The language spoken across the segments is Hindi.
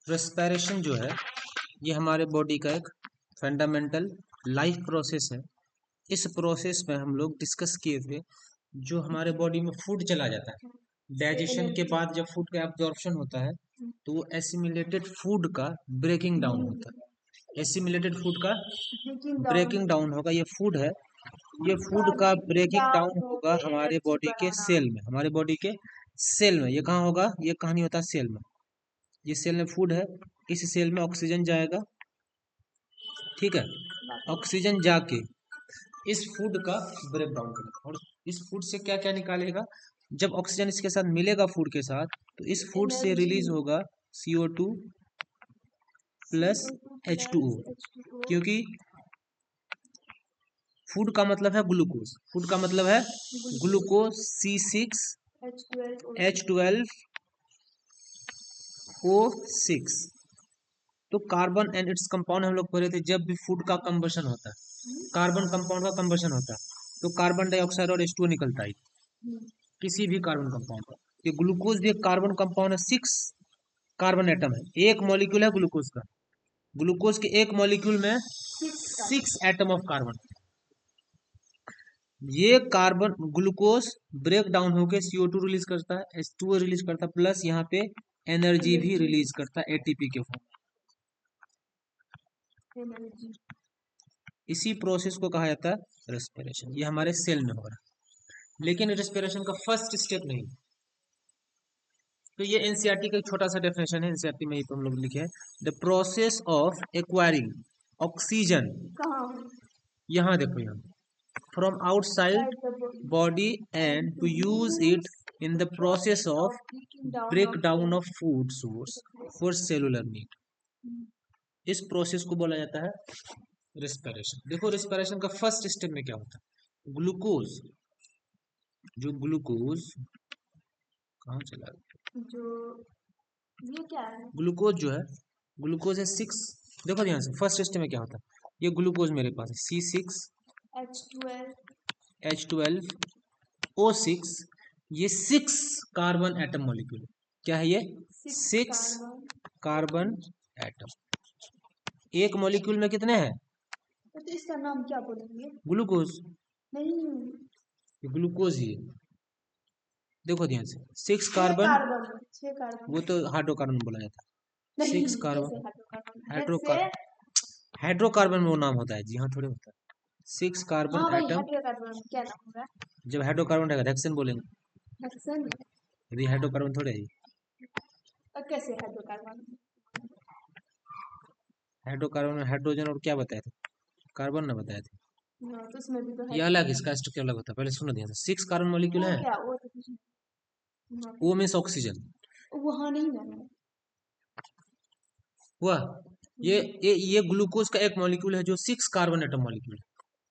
रेस्पिरेशन जो है ये हमारे बॉडी का एक फंडामेंटल लाइफ प्रोसेस है। इस प्रोसेस में हम लोग डिस्कस किए थे, जो हमारे बॉडी में फूड चला जाता है, डाइजेशन के बाद जब फूड का एब्जॉर्प्शन होता है तो वो एसिमिलेटेड फूड का ब्रेकिंग डाउन होता है। एसिमिलेटेड फूड का ब्रेकिंग डाउन होगा, ये फूड है, ये फूड का ब्रेकिंग डाउन होगा हमारे बॉडी के सेल में। हमारे बॉडी के सेल में ये कहाँ होगा? ये कहानी होता है सेल में। ये सेल में फूड है, इस सेल में ऑक्सीजन जाएगा, ठीक है। ऑक्सीजन जाके इस फूड का ब्रेक डाउन करेगा और इस फूड से क्या क्या निकालेगा। जब ऑक्सीजन इसके साथ मिलेगा फूड के साथ, तो इस फूड से रिलीज होगा CO2 प्लस H2O, क्योंकि फूड का मतलब है ग्लूकोज। फूड का मतलब है ग्लूकोज C6H12O6। तो कार्बन एंड इट्स कंपाउंड हम लोग पढ़े थे। जब भी फूड का कंबशन होता है, कार्बन कंपाउंड का कंबशन होता है, तो कार्बन डाइऑक्साइड और H2O निकलता है किसी भी कार्बन कंपाउंड का। ये ग्लूकोज भी एक कार्बन कंपाउंड है, 6 कार्बन एटम है, एक मॉलिक्यूल है ग्लूकोज का। ग्लूकोज के एक मॉलिक्यूल में 6 एटम ऑफ कार्बन। ये कार्बन ग्लूकोज ब्रेक डाउन होकर CO2 रिलीज करता है, H2O रिलीज करता है, प्लस यहाँ पे एनर्जी भी रिलीज करता है ATP के फॉर्म। इसी प्रोसेस को कहा जाता है रेस्पिरेशन। ये हमारे सेल में हो रहा है, लेकिन रेस्पिरेशन का फर्स्ट स्टेप नहीं। तो ये एनसीईआरटी का एक छोटा सा डेफिनेशन है, एनसीईआरटी में ही हम लोग लिखे हैं, the process of acquiring oxygen. यहाँ देखो, यहाँ from outside body and to use it in the process of break down of food source for cellular need. इस प्रोसेस को बोला जाता है रेस्पिरेशन। देखो रेस्पिरेशन का फर्स्ट स्टेप में क्या होता है, ग्लूकोज, जो ग्लूकोज कहाँ चला गया, जो ये क्या है, ग्लूकोज जो है, ग्लूकोज है 6। देखो ध्यान से, फर्स्ट स्टेप में क्या होता है, ये ग्लूकोज मेरे पास है C6H12O6। ये 6 कार्बन एटम मॉलिक्यूल। क्या है ये? 6 कार्बन एटम। एक मॉलिक्यूल में कितने हैं? तो इसका नाम क्या बोलेंगे? ग्लूकोज। नहीं, ग्लूकोज ही है। देखो ध्यान से, 6 कार्बन, 6 कार्बन, वो तो हाइड्रोकार्बन बोला जाता है। 6 कार्बन, हाइड्रोकार्बन, हाइड्रोकार्बन में वो नाम होता है जी, हाँ थोड़े होता है। 6 कार्बन हाँ भाई, एटम। हाइड्रोकार्बन क्या नाम होगा? जब हाइड्रोकार्बन रहेगा हेक्सेन बोलेंगे, हेक्सेन। यदि हाइड्रोकार्बन थोड़े है। और कैसे हाइड्रोकार्बन? हाइड्रोकार्बन में हाइड्रोजन और क्या बताए थे, कार्बन ना बताए थे। तो उसमें भी तो ये अलग, इसका स्ट्रक्चर अलग होता है। पहले सुनो ध्यान से, 6 कार्बन मॉलिक्यूल है, क्या वो तो कुछ वो मीन्स ऑक्सीजन। वहाँ नहीं मैंने हुआ ये ग्लूकोज का एक मॉलिक्यूल है जो 6 कार्बन एटम मॉलिक्यूल है,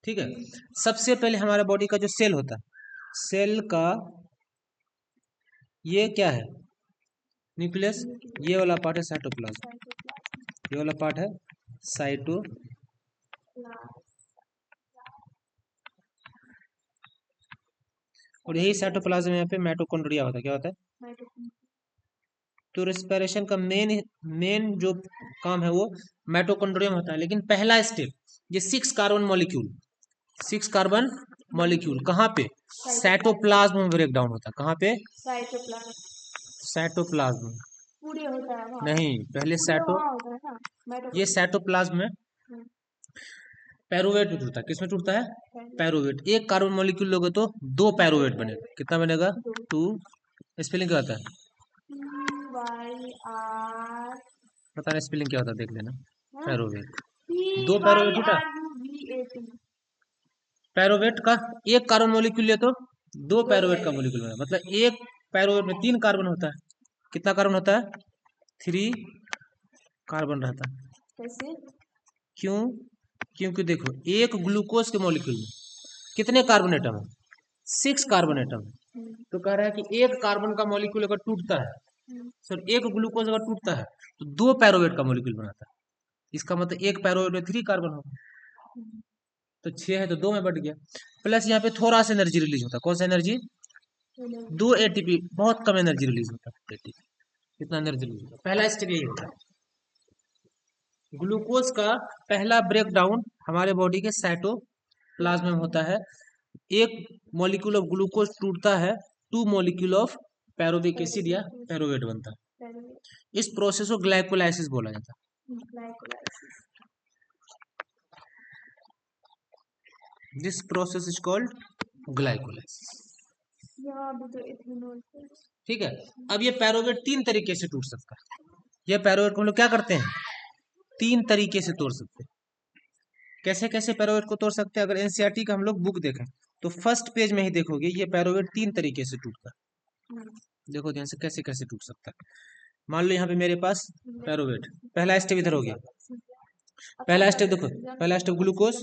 ठीक है। सबसे पहले हमारे बॉडी का जो सेल होता है, सेल का ये क्या है, न्यूक्लियस। ये वाला पार्ट है साइटोप्लाज्म, ये वाला पार्ट है साइटो, और यही साइटोप्लाज्म में यहाँ पे माइटोकॉन्ड्रिया होता है। क्या होता है? तो रेस्पिरेशन का मेन जो काम है वो माइटोकॉन्ड्रिया में होता है। लेकिन पहला स्टेप, ये 6 कार्बन मॉलिक्यूल, 6 कार्बन मॉलिक्यूल कहाँ पे? साइटोप्लाज्म में ब्रेक डाउन होता है। कहाँ पे? साइटोप्लाज्म। पूरे होता है वहाँ? नहीं, पहले ये साइटोप्लाज्म में पैरोवेट में टूटता है। किसमें टूटता है? पैरोवेट। एक कार्बन मॉलिक्यूल लोगे तो 2 पैरोवेट बनेगा। कितना बनेगा? 2। स्पेलिंग क्या होता है? पता नहीं स्पेलिंग क्या होता है, देख लेना। पैरोवेट, 2 पैरोवेट टूटा। पैरोवेट का एक कार्बन मॉलिक्यूल ले तो 2 पैरोवेट का मॉलिक्यूल बना, मतलब एक पैरोवेट में 3 कार्बन होता है। कितना कार्बन होता है? 3 कार्बन रहता है। कैसे? क्यों? क्योंकि देखो, एक ग्लूकोज के मॉलिक्यूल में कितने कार्बन एटम है? 6 कार्बन एटम है। तो कह रहा है कि एक कार्बन का मॉलिक्यूल अगर टूटता है, सर एक ग्लूकोज अगर टूटता है तो 2 पैरोवेट का मॉलिक्यूल बनाता है। इसका मतलब एक पैरोवेट में 3 कार्बन होगा, तो 6 है तो 2 में बढ़ गया। प्लस यहाँ पे थोड़ा सा एनर्जी रिलीज होता है। कौन सा एनर्जी? 2 ATP, बहुत कम एनर्जी रिलीज होता है ATP। कितना एनर्जी रिलीज होता है? पहला स्टेप यही होता है। ग्लूकोज का पहला ब्रेक डाउन हमारे बॉडी के साइटोप्लाज्म में होता है। एक मॉलिक्यूल ऑफ ग्लूकोज टूटता है, 2 मॉलिक्यूल ऑफ पैरोविक एसिड या पैरोवेट बनता है। इस प्रोसेस को ग्लाइकोलाइसिस बोला जाता है। This process is called glycolysis. यहाँ भी तो इथेनॉल है। ठीक है। अब ये पैरोवेट 3 तरीके से टूट सकता है। ये पैरोवेट को हम लोग क्या करते हैं, 3 तरीके से तोड़ सकते हैं। कैसे कैसे पैरोवेट को तोड़ सकते हैं? अगर एनसीईआरटी का हम लोग बुक देखें तो फर्स्ट पेज में ही देखोगे ये पैरोवेट 3 तरीके से टूटता है। देखो ध्यान से कैसे कैसे टूट सकता है। मान लो यहाँ पे मेरे पास पैरोवेट, पहला स्टेप इधर हो गया। पहला स्टेप देखो, पहला स्टेप ग्लूकोज,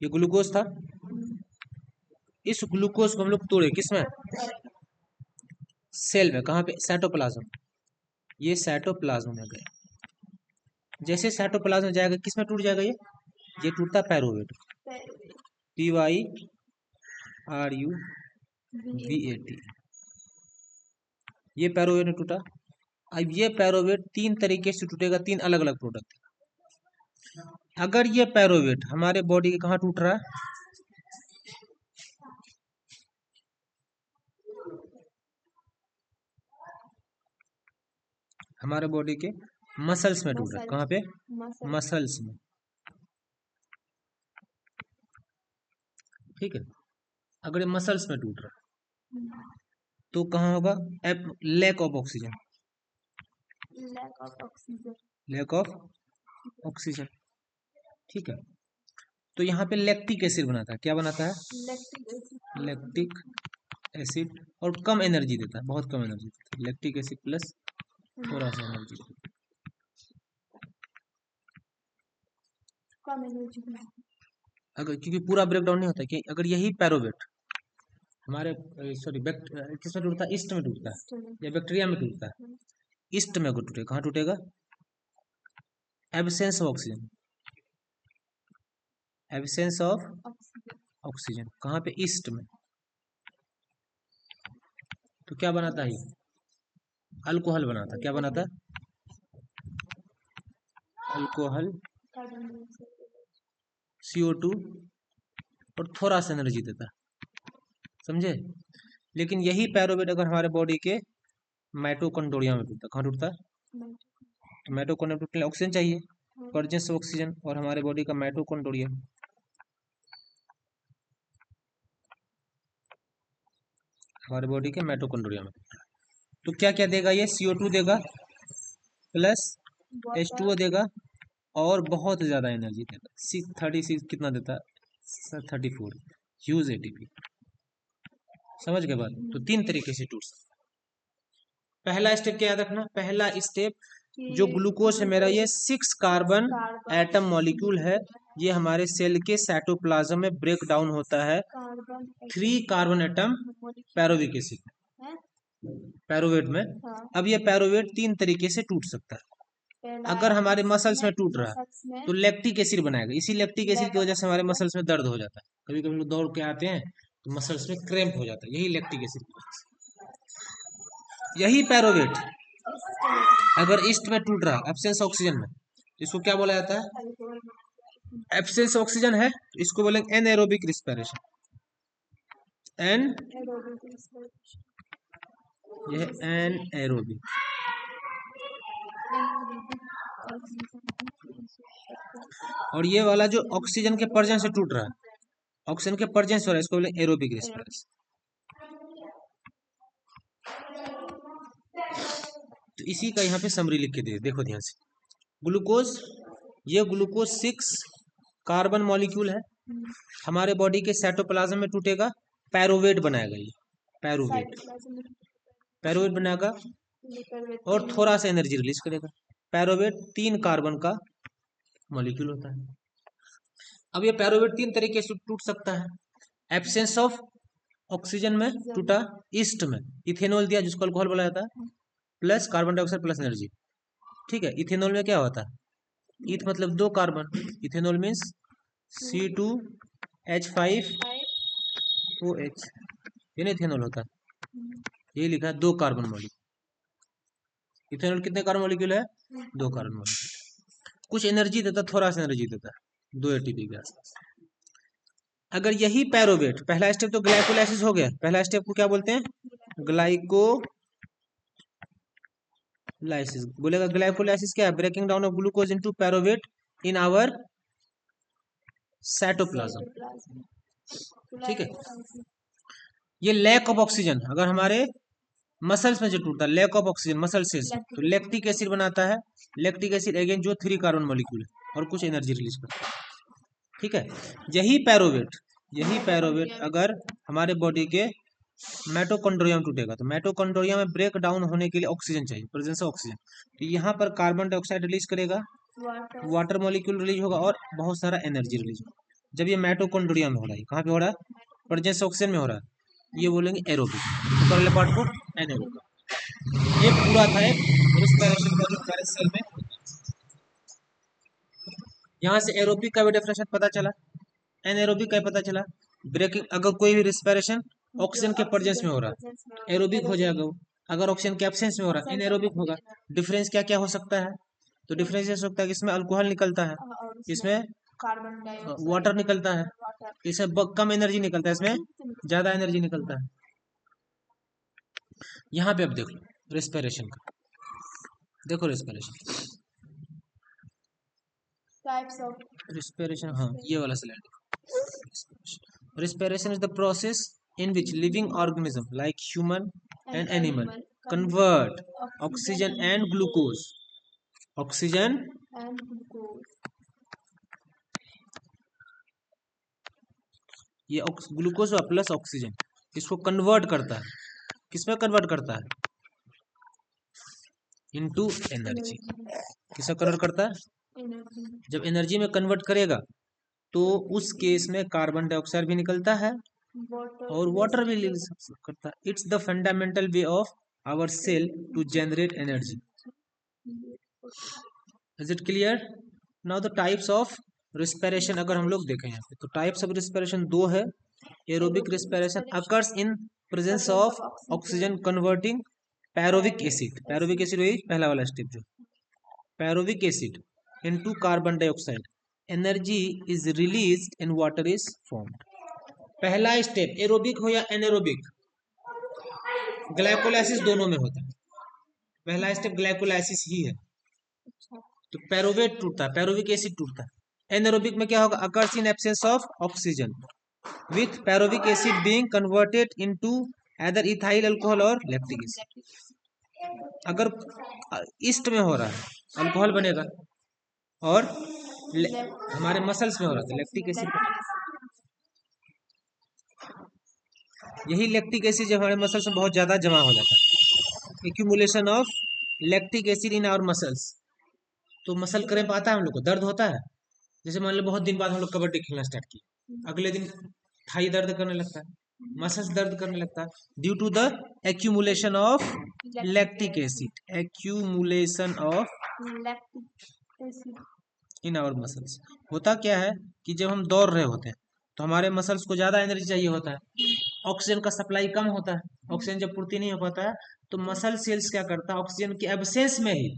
ये ग्लूकोज था। इस ग्लूकोज को हम लोग तोड़े किसमें, सेल में। कहाँ पे, साइटोप्लाज्म। ये साइटोप्लाज्म में गए। जैसे साइटोप्लाज्म में जाएगा किसमें टूट जाएगा, ये टूटता पैरोवेट, PYRUVAT। ये पैरोवेट में टूटा। अब ये पैरोवेट 3 तरीके से टूटेगा, 3 अलग अलग प्रोडक्ट। अगर ये पैरोवेट हमारे बॉडी के कहाँ टूट रहा है, हमारे बॉडी के मसल्स में टूट रहा है। कहाँ पे, मसल्स में। ठीक है। अगर ये मसल्स में टूट रहा है तो कहाँ होगा, lack of oxygen, lack of oxygen. ठीक है। तो यहाँ पे लैक्टिक एसिड बनाता है। क्या बनाता है, लैक्टिक एसिड। और कम एनर्जी देता है, बहुत कम एनर्जी देता है। लैक्टिक एसिड प्लस थोड़ा सा एनर्जी, कम एनर्जी। अगर क्योंकि पूरा ब्रेकडाउन नहीं होता कि अगर यही पैरोवेट हमारे किसमें टूटता है, ईस्ट में टूटता है या बैक्टीरिया में टूटता है, ईस्ट में अगर टूटेगा, कहाँ टूटेगा, absence of oxygen, absence of oxygen. कहाँ पे, ईस्ट में। तो क्या बनाता है, अल्कोहल बनाता है। क्या बनाता है, अल्कोहल, CO2 और थोड़ा सा एनर्जी देता है। समझे। लेकिन यही पैरोवेट अगर हमारे बॉडी के माइटोकॉन्ड्रिया में टूटता है, कहाँ टूटता है, तो माइटोकॉन्ड्रिया टूटने के लिए ऑक्सीजन चाहिए, प्रेजेंस ऑफ ऑक्सीजन। और हमारे बॉडी का माइटोकॉन्ड्रिया, हमारे बॉडी के माइटोकॉन्ड्रिया में। तो क्या क्या देगा ये, CO2 देगा प्लस H2O देगा और बहुत ज्यादा एनर्जी देगा। 36 कितना देता है, 34 ह्यूज ATP। समझ गए बात। तो 3 तरीके से टूट सकता है। पहला स्टेप क्या याद रखना, पहला स्टेप जो ग्लूकोज है मेरा, ये 6 कार्बन एटम मॉलिक्यूल है। ये हमारे सेल के साइटोप्लाज्म में ब्रेक डाउन होता है 3 कार्बन एटम पैरोविक एसिड, पैरोवेट में। अब ये पैरोवेट 3 तरीके से टूट सकता है। अगर हमारे मसल्स में टूट रहा है तो लैक्टिक एसिड बनाएगा। इसी लैक्टिक एसिड की वजह से हमारे मसल्स में दर्द हो जाता है। कभी कभी लोग दौड़ के आते हैं तो मसल्स में क्रैम्प हो जाता है, यही लैक्टिक एसिड की वजह से। यही पैरोवेट अगर ईस्ट में टूट रहा है, एब्सेंस ऑक्सीजन में, इसको क्या बोला जाता है, एब्सेंस ऑक्सीजन है, इसको बोलेंगे एनएरोबिक रिस्पिरेशन। यह एनएरोबिक। और ये वाला जो ऑक्सीजन के प्रेजेंस से टूट रहा है, ऑक्सीजन के प्रेजेंस हो रहा है, इसको बोलेंगे एरोबिक रेस्पिरेशन। तो इसी का यहाँ पे समरी लिख के दे, देखो ध्यान से। ग्लूकोज, ये ग्लूकोज 6 कार्बन मॉलिक्यूल है, हमारे बॉडी के साइटोप्लाज्म में टूटेगा, पैरोवेट बनाएगा। ये पैरोवेट, पैरोवेट बनाएगा और थोड़ा सा एनर्जी रिलीज करेगा। पैरोवेट 3 कार्बन का मॉलिक्यूल होता है। अब ये पैरोवेट 3 तरीके से टूट सकता है। एब्सेंस ऑफ ऑक्सीजन में टूटा, ईस्ट में इथेनॉल दिया जिसको अल्कोहल बोला जाता है, plus carbon dioxide plus energy. ठीक है। इथेनॉल में क्या होता है, ईथ मतलब 2 कार्बन, इथेनॉल मीन्स C2H5OH, ये इथेनॉल होता है। ये लिखा है 2 कार्बन मॉलिक्यूल। इथेनॉल कितने कार्बन मॉलिक्यूल है, 2 कार्बन मॉलिक्यूल। कुछ एनर्जी देता, थोड़ा सा एनर्जी देता है 2 एटीपी के आसपास। अगर यही पैरोवेट, पहला स्टेप तो ग्लाइकोलाइसिस हो गया, पहला स्टेप को क्या बोलते हैं? ग्लाइकोलाइसिस। बोलेगा ग्लाइकोलाइसिस क्या है? Breaking down of glucose into pyruvate in our cytoplasm. ठीक है, ये लैक ऑफ ऑक्सीजन, अगर हमारे मसल्स में जो टूटता है, lack of oxygen muscle cells, तो लैक्टिक एसिड बनाता है। लैक्टिक एसिड अगेन जो 3 कार्बन मॉलिक्यूल है और कुछ एनर्जी रिलीज करता है। ठीक है, यही पैरोवेट अगर हमारे बॉडी के माइटोकॉन्ड्रिया में टूटेगा, तो माइटोकॉन्ड्रिया में ब्रेक डाउन होने के लिए ऑक्सीजन चाहिए, प्रेजेंस ऑफ ऑक्सीजन। तो यहाँ पर कार्बन डाइऑक्साइड रिलीज करेगा, वाटर मॉलिक्यूल रिलीज होगा और बहुत सारा एनर्जी रिलीज होगा। जब ये माइटोकॉन्ड्रिया में हो रहा है, कहाँ पे हो रहा है? प्रेजेंस ऑक्सीजन में हो रहा है, ये बोलेंगे एरोबिक। ऊपर वाले पार्ट को एनारोबिक। ये पूरा था एक रिस्पिरेशन का जो हमारे सेल में होता है। यहाँ से एरोबिक का भी डेफिनेशन पता चला, एनारोबिक का पता चला। ब्रेकिंग, अगर कोई भी रिस्पिरेशन ऑक्सीजन के प्रेजेंस में हो रहा है, एरोबिक हो जाएगा वो। अगर ऑक्सीजन के एब्सेंस में हो रहा है, इनएरोबिक होगा। डिफरेंस क्या क्या हो सकता है? तो डिफरेंस ये हो सकता है कि इसमें अल्कोहल निकलता है, इसमें वाटर निकलता है, इसमें कम एनर्जी निकलता है, इसमें ज्यादा एनर्जी निकलता है। यहाँ पे अब देख लो रिस्पिरेशन का, देखो रिस्पिरेशन, रिस्पिरेशन, हाँ ये वाला slide. Respiration is the process in which living organism like human and animal convert oxygen and glucose ये ग्लूकोज प्लस ऑक्सीजन इसको कन्वर्ट करता है, किसमें कन्वर्ट करता है? Into energy. किसमें कन्वर्ट करता है? जब एनर्जी में कन्वर्ट करेगा तो उस केस में कार्बन डाइऑक्साइड भी निकलता है और वाटर भी रिलीज करता है। It's the fundamental way of our cell to generate energy. Is it clear? Now the types of respiration अगर हम लोग देखें यहाँ पे, तो टाइप्स ऑफ रिस्पिरेशन 2 है। Aerobic respiration occurs in presence of oxygen converting pyruvic acid. Pyruvic acid वही पहला वाला स्टेप जो pyruvic acid into carbon dioxide, energy is released in water is formed. पहला स्टेप एरोबिक हो या एनारोबिक, ग्लाइकोलाइसिस दोनों में होता है। पहला स्टेप ग्लाइकोलाइसिस ही है, तो पैरोवेट टूटता है, पैरोविक एसिड टूटता है। एनारोबिक में क्या होगा? Occurs in absence of oxygen with pyruvic acid being converted into either ethyl alcohol और लैक्टिक एसिड। अगर ईस्ट में हो रहा है अल्कोहल बनेगा और हमारे मसल्स में हो रहा है लैक्टिक एसिड। यही लैक्टिक एसिड जब हमारे मसल्स में बहुत ज्यादा जमा हो जाता है, accumulation of lactic acid in our muscles, तो मसल क्रैम्प आता है, हम लोग को दर्द होता है। जैसे मान लो बहुत दिन बाद हम लोग कबड्डी खेलना स्टार्ट किए, अगले दिन थाई दर्द करने लगता है, मसल्स दर्द करने लगता है, due to the accumulation of lactic acid, accumulation of in our muscles. होता क्या है कि जब हम दौड़ रहे होते हैं तो हमारे मसल्स को ज्यादा एनर्जी चाहिए होता है, ऑक्सीजन का सप्लाई कम होता है, ऑक्सीजन जब पूर्ति नहीं हो पाता है तो मसल सेल्स क्या करता है? ऑक्सीजन के एब्सेंस में ही,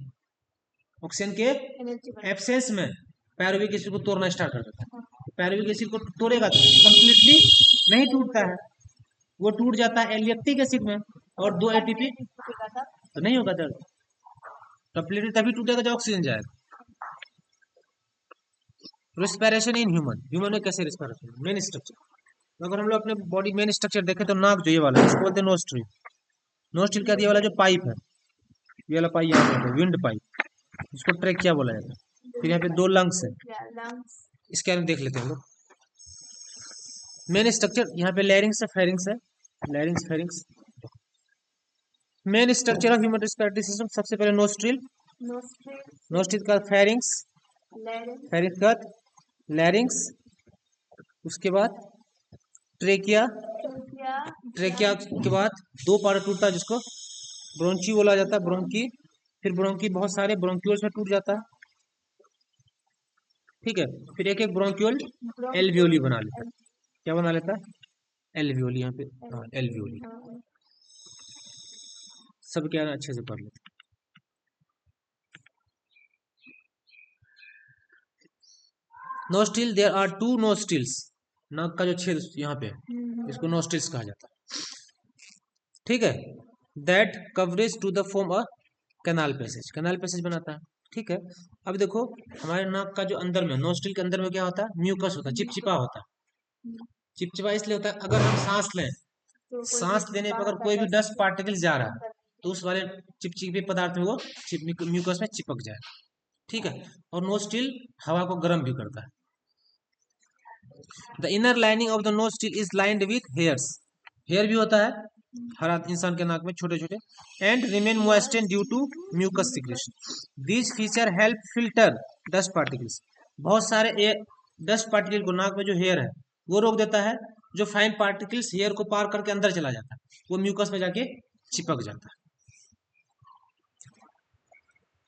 ऑक्सीजन के एब्सेंस में पैरोविक एसिड को तोड़ना स्टार्ट कर देता है। पैरोविक एसिड को तोड़ेगा तो कंप्लीटली नहीं टूटता है, वो टूट जाता है लैक्टिक एसिड में और 2 एटीपी तो नहीं होगा दर्द। कंप्लीटली तभी टूटेगा जब ऑक्सीजन जाएगा। रिस्पिरेशन इन ह्यूमन में कैसे रिस्पिरेशन? मेन स्ट्रक्चर, अगर हम लोग अपने बॉडी मेन स्ट्रक्चर देखें तो नाक जो ये वाला इसको बोलते हैं नोस्ट्रिल। नोस्ट्रिल का ये वाला जो पाइप है, ये वाला पाइप यहाँ पे विंड पाइप, इसको ट्रेकिया बोला जाता है। फिर यहाँ पे 2 लंग्स है, इसके बारे में देख लेते हैं हम लोग। मेन स्ट्रक्चर यहाँ पे लैरिंग्स है, फेरिंग्स है, लैरिंग्स pharynx. Main structure of human respiratory system, सबसे पहले नोस्ट्रिल, नोस्ट्रिल का फेरिंग्स, फेरिंग्स का लैरिंग्स, उसके बाद ट्रेकिया, ट्रेकिया के बाद 2 पार्ट टूटता है जिसको ब्रोंची बोला जाता है, ब्रोंकी। फिर ब्रोंकी बहुत सारे ब्रोंक्यूल्स में टूट जाता है, ठीक है। फिर एक एक ब्रोंक्यूल एल्वियोली बना लेता है। क्या बना लेता है? एल्वियोली। यहाँ पे हाँ एल्वियोली, सब क्या अच्छे से पढ़ लेते। नोस्ट्रिल, देयर आर 2 नोस्ट्रिल्स, नाक का जो छेद यहाँ पे, इसको नोस्ट्रिल्स कहा जाता है, ठीक है। That coverage to the form a canal passage, canal passage बनाता है, ठीक है। अब देखो हमारे नाक का जो अंदर में, नोस्ट्रिल के अंदर में क्या होता है, म्यूकस होता है, चिपचिपा होता है। चिपचिपा इसलिए होता है, अगर हम सांस लें, सांस लेने पर अगर कोई भी डस्ट पार्टिकल जा रहा है तो उस वाले चिपचिपे पदार्थ में वो म्यूकस में चिपक जाए, ठीक है। और नोस्ट्रिल हवा को गर्म भी करता है। The inner lining of the nostril is lined with hairs, hair भी होता है हर इंसान के नाक में छोटे छोटे, and remain moisten due to mucus secretion. These feature help filter dust particles, बहुत सारे डस्ट पार्टिकल को नाक में जो हेयर है वो रोक देता है, जो फाइन पार्टिकल्स हेयर को पार करके अंदर चला जाता है वो म्यूकस में जाके चिपक जाता है।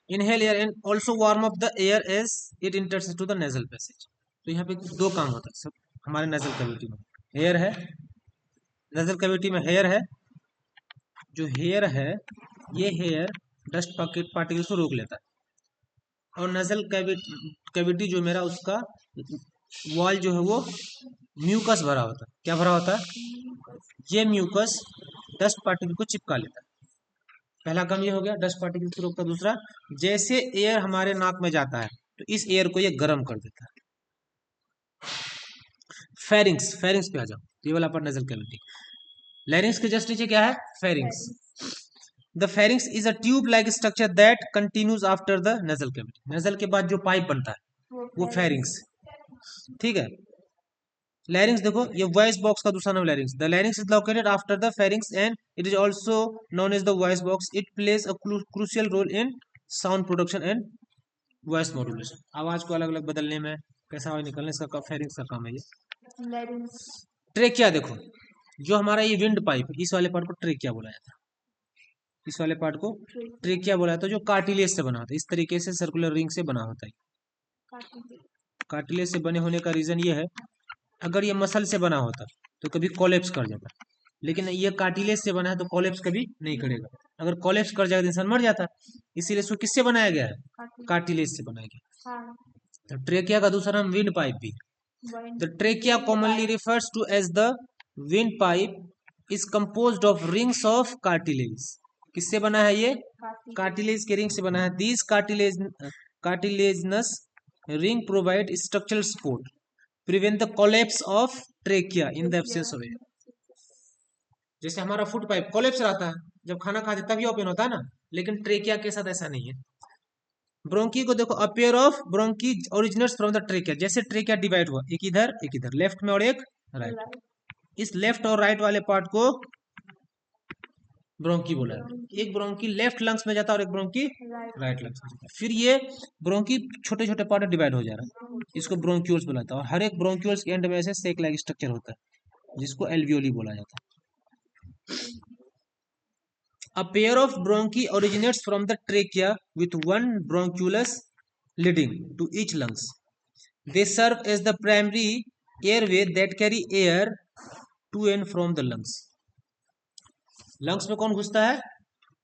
Inhale air and also warm up the air as it enters to the nasal passage. तो यहाँ पे 2 काम होता है सब हमारे नेजल कैविटी में, हेयर है, नेजल कैविटी में हेयर है, जो हेयर है ये हेयर डस्ट पार्टिकल्स को रोक लेता है। और नेजल कैविटी जो मेरा उसका वॉल जो है वो म्यूकस भरा होता है, क्या भरा होता है, ये म्यूकस डस्ट पार्टिकल को चिपका लेता है। पहला काम ये हो गया, डस्ट पार्टिकल को रोकता। दूसरा, जैसे एयर हमारे नाक में जाता है तो इस एयर को ये गर्म कर देता है। फेरिंग्स, फेरिंग्स पे आ जाओ, ये वाला पर नेजल कैविटी। लैरिंग्स के जस्ट नीचे क्या है, pharynx. The pharynx is a tube like structure that continues after the nasal cavity, nasal के बाद जो पाइप बनता है वो फेरिंग्स, ठीक है। लैरिंग्स देखो, ये वॉइस बॉक्स का दूसरा नाम larynx. The larynx is located after the pharynx and it is also known as the voice box. It plays a crucial role in sound production and voice modulation, आवाज को अलग अलग बदलने में, कैसा आवाज निकलने, इसका फेरिंग्स का काम है ये। ट्रेकिया देखो, जो हमारा ये विंड पाइप, इस वाले पार्ट को ट्रेकिया बोला जाता है, इस वाले पार्ट को ट्रेकिया बोला जाता है, जो कार्टिलेज से बना होता है, इस तरीके से सर्कुलर रिंग से बना होता है। कार्टिलेज से बने होने का रीजन ये है, अगर ये मसल से बना होता तो कभी कोलेप्स कर जाता, लेकिन ये कार्टिलेज से बना है तो कोलेप्स कभी नहीं करेगा। अगर कोलेप्स कर जाएगा तो इंसान मर जाता, इसीलिए इसको किससे बनाया गया है, कार्टिलेज से बनाया गया। तो ट्रेकिया का दूसरा नाम विंड पाइप भी। The trachea commonly refers to as the windpipe is composed of rings of cartilage. किससे बना है ये, कार्टिलेज के रिंग से बना है। These cartilaginous ring provide structural support, prevent the collapse of trachea in the absence of air. जैसे हमारा फूड पाइप कोलेप्स रहता है जब खाना खाते तभी ओपन होता है ना, लेकिन ट्रेकिया के साथ ऐसा नहीं है। ब्रोंकी को देखो, a pair of bronchi originates from the trachea, जैसे ट्रेकिया डिवाइड हुआ, एक इधर लेफ्ट में और एक राइट, इस लेफ्ट और राइट वाले पार्ट को ब्रोंकी बोला है। एक ब्रोंकी लेफ्ट लंग्स में जाता है और एक ब्रोंकी राइट लंग्स में जाता है। फिर ये ब्रोंकी छोटे छोटे पार्ट में डिवाइड हो जा रहा है, इसको ब्रोंक्यूल्स बोला जाता है। और हर एक ब्रोंक्यूल्स के एंड में ऐसे सेक लाइक स्ट्रक्चर होता है जिसको एल्वियोली बोला जाता है। A pair of bronchi originates from the trachea with one bronchulus leading to each lungs. They serve as the primary airway that carry air to and from the lungs. Lungs में कौन घुसता है,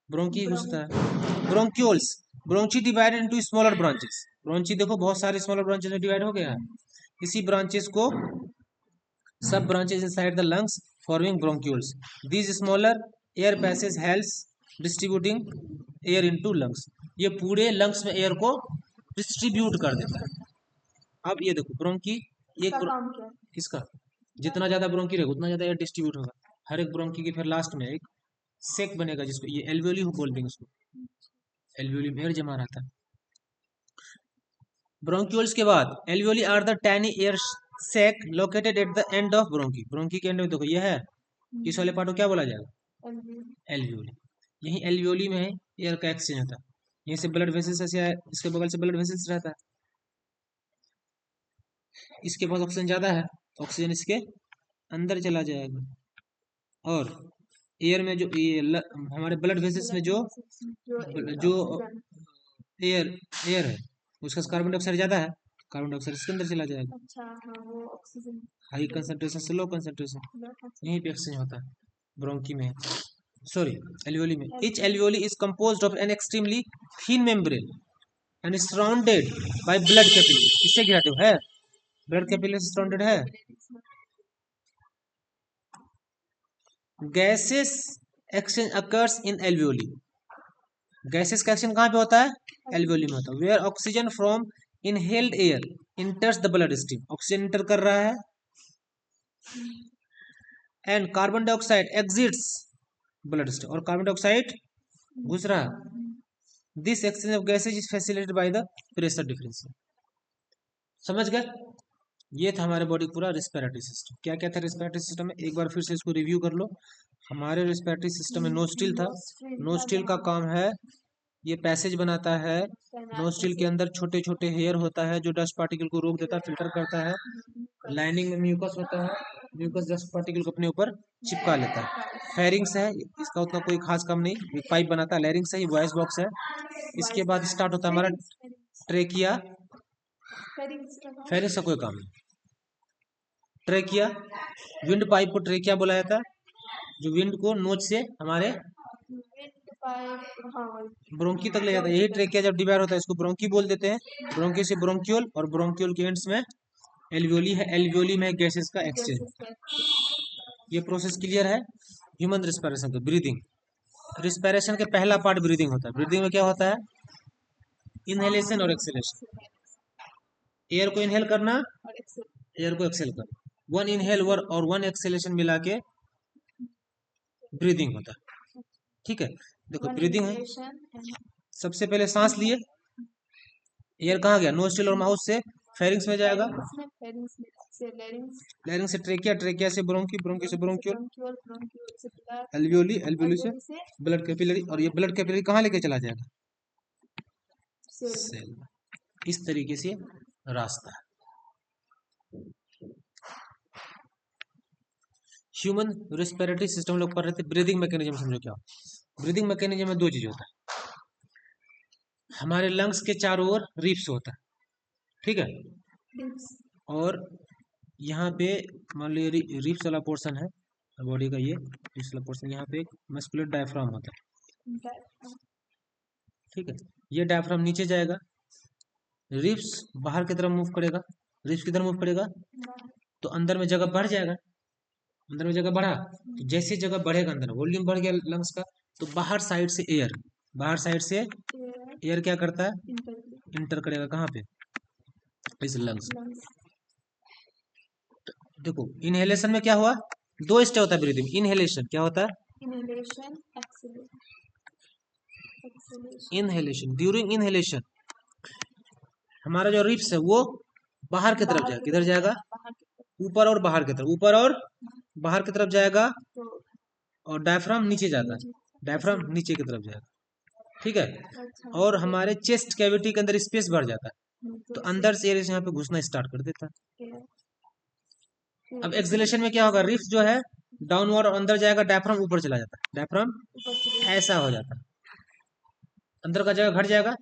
ब्रोंकी घुसता है। Bronchioles, bronchi divided into smaller branches. Bronchi देखो बहुत सारे स्मॉलर ब्रांचेस में डिवाइड हो गया है, इसी ब्रांचेस को सब branches inside the lungs forming bronchioles. These smaller air passage helps distributing air into lungs, ये पूरे लंग्स में एयर को डिस्ट्रीब्यूट कर देता है। अब ये देखो ब्रोंकी, ये किसका, जितना ज्यादा ब्रोंकी रहेगा उतना ज्यादा एयर डिस्ट्रीब्यूट होगा। हर एक ब्रोंकी के फिर लास्ट में एक सेक बनेगा जिसको ये एल्वियोली बोल देंगे, उसको एल्वियोली में एयर जमा रहता है। ब्रोंक्यूल्स के बाद alveoli are the tiny air sac located at the end of bronchi. Bronchi के एंड में देखो ये है, इस वाले पार्ट को क्या बोला जाएगा, एल्वियोली। यही एल्वियोली में है एयर का एक्सचेंज होता है, यहीं से ब्लड वेसल्स ऐसे, इसके बगल से ब्लड वेसल्स रहता है, इसके पास ऑक्सीजन ज्यादा है, ऑक्सीजन इसके अंदर चला जाएगा। और एयर में जो ये हमारे ब्लड वेसल्स में जो एयर है उसका कार्बन डाइऑक्साइड ज्यादा है, कार्बन डाइऑक्साइड इसके अंदर चला जाएगा। अच्छा, हाँ, वो ऑक्सीजन हाई कंसंट्रेशन से लो कंसंट्रेशन यहीं पे एक्सचेंज होता है ब्रोंकी में, सॉरी एल्वियोली में। Each alveoli is composed of an extremely thin membrane and is surrounded by blood capillaries। किससे घिरा है, ब्लड कैपिलरी सराउंडेड है। Gases exchange occurs in alveoli. Gases का एक्सचेंज कहाँ पे होता है? एल्वियोली में होता है। Where oxygen from inhaled air enters the blood stream, oxygen enter कर रहा है and carbon dioxide exits blood stream, और कार्बन डाइऑक्साइड घुस रहा है। This exchange of gases is facilitated by the pressure differential. समझ गए? ये था हमारे बॉडी पूरा रिस्पिरेटरी सिस्टम। क्या क्या था रिस्पिरेटरी सिस्टम में, एक बार फिर से इसको रिव्यू कर लो। हमारे रिस्पिरेटरी सिस्टम में नोस्ट्रिल था। नोस्ट्रिल का काम है ये पैसेज बनाता है। नोस्ट्रिल के अंदर छोटे छोटे हेयर होता है जो डस्ट पार्टिकल को रोक देता है, फिल्टर करता है। लाइनिंग में म्यूकस होता है, म्यूकस डस्ट पार्टिकल को अपने ऊपर चिपका लेता है। फेरिंग्स है, इसका उतना कोई खास काम नहीं, एक पाइप बनाता है। लैरिंग्स है, ये वॉइस बॉक्स है। इसके बाद स्टार्ट होता है हमारा ट्रेकिया। फेरिंग्स का कोई काम नहीं। ट्रेकिया, विंड पाइप को ट्रेकिया बोला जाता है, जो विंड को नोच से हमारे ब्रोंकी तक ले जाता है। यही ट्रेकिया जब डिवाइड होता है इसको ब्रोंकी बोल देते हैं। ब्रोंकी से ब्रोंक्यूल, और ब्रोंक्यूल के एंड्स में एल्वियोली है। एल्वियोली में गैसेस का एक्सचेंज। ये प्रोसेस क्लियर है? ह्यूमन रिस्पिरेशन का ब्रीदिंग। रिस्पिरेशन के पहला पार्ट ब्रीदिंग होता है। ब्रीदिंग में क्या होता है? इनहेलेशन और एक्सेलेशन। एयर को इनहेल करना, एयर को एक्सेल करना। वन इनहेल और वन एक्सेलेशन मिला के ब्रीदिंग होता है। ठीक है, देखो ब्रीदिंग है, सबसे पहले सांस लिए, एयर कहाँ गया? नोस्ट्रिल और माउथ से फेरिंग्स में जाएगा, लैरिंग से ट्रेकिया, ट्रेकिया से ब्रोंकी, ब्रोंकी से ब्रोंक्यूल, एल्वियोली, एल्वियोली से ब्लड कैपिलरी, और ये ब्लड कैपिलरी कहाँ लेके चला जाएगा? सेल। इस तरीके से रास्ता है। ह्यूमन रिस्पिरेटरी सिस्टम लोग पढ़ रहे थे। ब्रीदिंग मैकेनिज्म समझो क्या? ब्रीदिंग मैकेनिज्म में दो चीज होता है। हमारे लंग्स के चारों ओर रिप्स होता है, ठीक है, और यहाँ पे मान लो रिप्स वाला पोर्शन है बॉडी का, ये रिप्स वाला पोर्शन, यहाँ पे एक मस्कुलर डायफ्राम होता है, ठीक है। ये डायफ्राम नीचे जाएगा, रिप्स बाहर की तरफ मूव करेगा, रिप्स किधर मूव करेगा? तो अंदर में जगह बढ़ जाएगा। अंदर में जगह बढ़ा तो जैसे जगह बढ़ेगा, अंदर वॉल्यूम बढ़ गया लंग्स का, तो बाहर साइड से एयर, बाहर साइड से एयर क्या करता है? इंटर करेगा कहाँ पे? इस लंग्स। देखो इनहेलेशन में क्या हुआ? दो स्टेप होता है ब्रीदिंग। इनहेलेशन क्या होता है? इनहेलेशन, ड्यूरिंग इनहेलेशन हमारा जो रिप्स है वो बाहर की तरफ जाएगा। किधर जाएगा? ऊपर और बाहर की तरफ, ऊपर और बाहर की तरफ जाएगा, और डायफ्राम नीचे जाता है, डायफ्राम नीचे की तरफ जाएगा, ठीक है। और हमारे चेस्ट कैविटी के अंदर स्पेस बढ़ जाता है, तो अंदर से एयर यहाँ पे घुसना स्टार्ट कर देता है। अब एक्सलेशन में क्या होगा? रिफ्ट जो है डाउनवर्ड और अंदर जाएगा, डायफ्राम ऊपर चला जाता है, डायफ्राम ऐसा हो जाता है, अंदर का जगह घट जाएगा,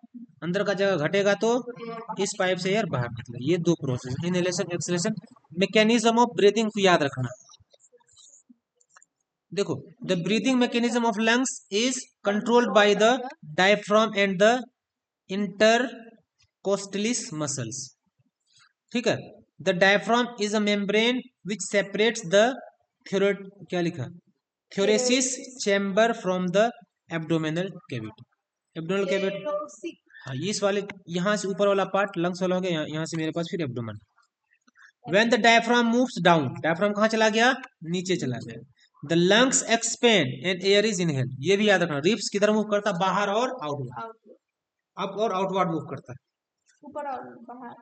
अंदर का जगह घटेगा तो इस पाइप से एयर बाहर निकलेगा। ये दो process, inhalation exhalation. Mechanism of breathing को याद रखना। देखो the breathing mechanism of lungs is controlled by the diaphragm and the intercostal muscles, ठीक है। The diaphragm is a membrane which separates the क्या लिखा? Thoracic chamber from the abdominal cavity. Abdominal cavity, हाँ इस वाले यहाँ से ऊपर वाला पार्ट लंग्स वाला हो गया, यहाँ से मेरे पास फिर abdomen. When the diaphragm moves down, diaphragm कहाँ चला गया? नीचे चला गया। The lungs expand and air is inhale. ये भी याद रखना, रिप्स किधर मूव करता है? बाहर और आउटवर्ड, अप और आउटवर्ड मूव करता है, ऊपर और बाहर,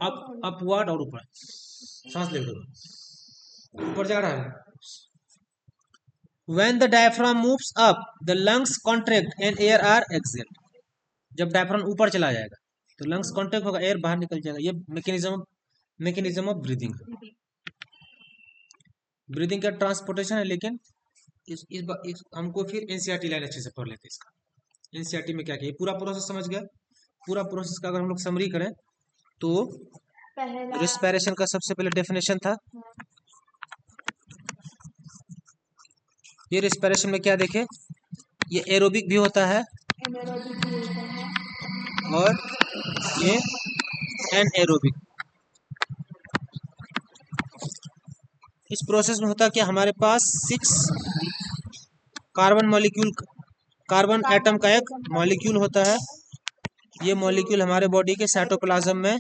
अप अपवर्ड और ऊपर। सांस ले लो, ऊपर जा रहा है। When the diaphragm moves up, the lungs contract and air are exhaled. जब डायफ्राम ऊपर चला जाएगा तो लंग्स कॉन्ट्रैक्ट होगा, एयर बाहर निकल जाएगा। ये मैकेनिज्म ऑफ ब्रीदिंग। ब्रीदिंग का ट्रांसपोर्टेशन है, लेकिन इस हमको फिर एनसीईआरटी लाइन अच्छे से पढ़ लेते हैं। इसका एनसीईआरटी में क्या किया, पूरा प्रोसेस समझ गया। पूरा प्रोसेस का अगर हम लोग समरी करें तो रिस्पिरेशन का सबसे पहले डेफिनेशन था। ये रिस्पिरेशन में क्या देखे, ये एरोबिक भी होता है और ये एनएरोबिक। इस प्रोसेस में होता क्या, हमारे पास 6 कार्बन एटम का एक मॉलिक्यूल होता है। ये मॉलिक्यूल हमारे बॉडी के साइटोप्लाज्म में